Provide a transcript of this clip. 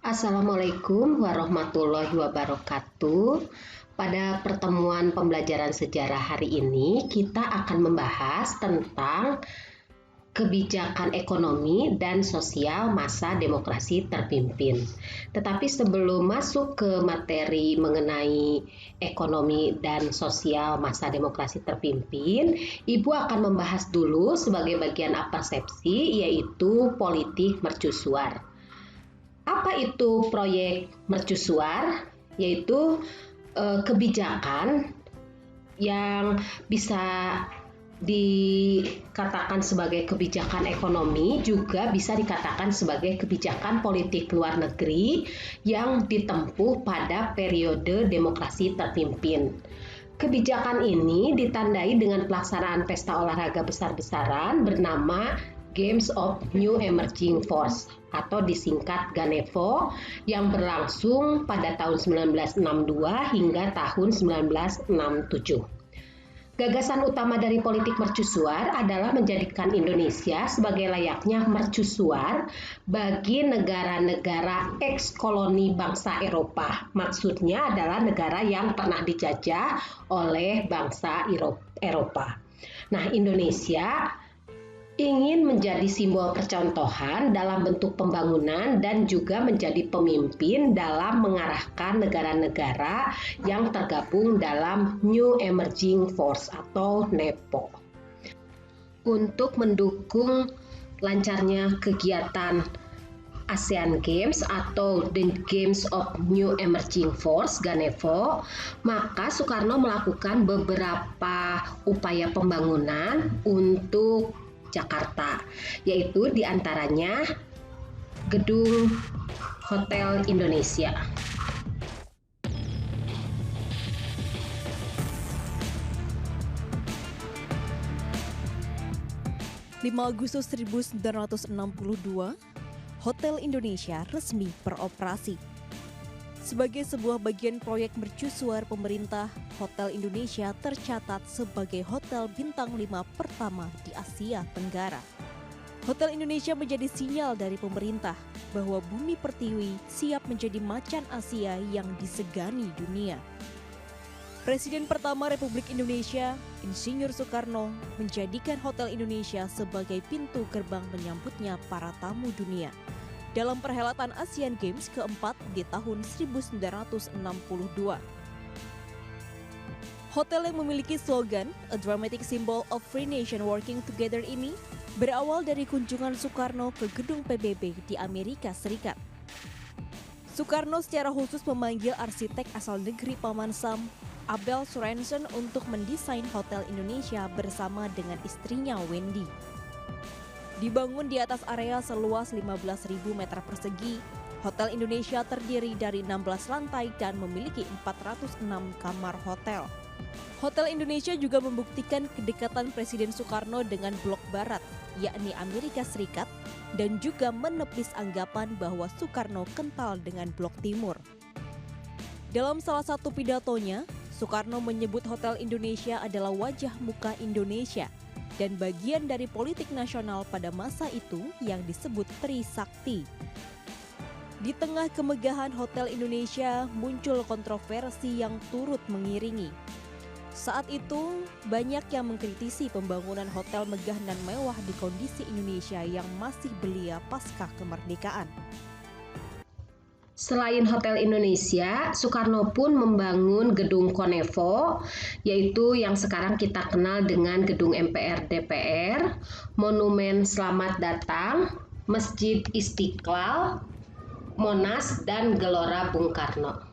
Assalamualaikum warahmatullahi wabarakatuh. Pada pertemuan pembelajaran sejarah hari ini, kita akan membahas tentang kebijakan ekonomi dan sosial masa demokrasi terpimpin. Tetapi sebelum masuk ke materi mengenai ekonomi dan sosial masa demokrasi terpimpin, Ibu akan membahas dulu sebagai bagian persepsi, yaitu politik mercusuar. Apa itu proyek mercusuar? Yaitu kebijakan yang bisa dikatakan sebagai kebijakan ekonomi, juga bisa dikatakan sebagai kebijakan politik luar negeri yang ditempuh pada periode demokrasi terpimpin. Kebijakan ini ditandai dengan pelaksanaan pesta olahraga besar-besaran bernama Games of New Emerging Force atau disingkat GANEVO yang berlangsung pada tahun 1962 hingga tahun 1967. Gagasan utama dari politik mercusuar adalah menjadikan Indonesia sebagai layaknya mercusuar bagi negara-negara eks-koloni bangsa Eropa. Maksudnya adalah negara yang pernah dijajah oleh bangsa Eropa. Nah, Indonesia ingin menjadi simbol percontohan dalam bentuk pembangunan dan juga menjadi pemimpin dalam mengarahkan negara-negara yang tergabung dalam New Emerging Force atau NEPO. Untuk mendukung lancarnya kegiatan ASEAN Games atau The Games of New Emerging Force GANEVO, maka Soekarno melakukan beberapa upaya pembangunan untuk Jakarta, yaitu diantaranya Gedung Hotel Indonesia. Agustus 1962, Hotel Indonesia resmi beroperasi. Sebagai sebuah bagian proyek mercusuar pemerintah, Hotel Indonesia tercatat sebagai hotel bintang 5 pertama di Asia Tenggara. Hotel Indonesia menjadi sinyal dari pemerintah bahwa bumi pertiwi siap menjadi macan Asia yang disegani dunia. Presiden pertama Republik Indonesia, Insinyur Soekarno, menjadikan Hotel Indonesia sebagai pintu gerbang menyambutnya para tamu dunia dalam perhelatan ASEAN Games keempat di tahun 1962. Hotel yang memiliki slogan A Dramatic Symbol of Free Nation Working Together ini berawal dari kunjungan Soekarno ke gedung PBB di Amerika Serikat. Soekarno secara khusus memanggil arsitek asal negeri Paman Sam, Abel Sorensen, untuk mendesain Hotel Indonesia bersama dengan istrinya Wendy. Dibangun di atas area seluas 15.000 meter persegi, Hotel Indonesia terdiri dari 16 lantai dan memiliki 406 kamar hotel. Hotel Indonesia juga membuktikan kedekatan Presiden Soekarno dengan blok barat, yakni Amerika Serikat, dan juga menepis anggapan bahwa Soekarno kental dengan blok timur. Dalam salah satu pidatonya, Soekarno menyebut Hotel Indonesia adalah wajah muka Indonesia dan bagian dari politik nasional pada masa itu yang disebut Trisakti. Di tengah kemegahan Hotel Indonesia, muncul kontroversi yang turut mengiringi. Saat itu, banyak yang mengkritisi pembangunan hotel megah dan mewah di kondisi Indonesia yang masih belia pasca kemerdekaan. Selain Hotel Indonesia, Soekarno pun membangun Gedung Konevo, yaitu yang sekarang kita kenal dengan Gedung MPR DPR, Monumen Selamat Datang, Masjid Istiqlal, Monas, dan Gelora Bung Karno.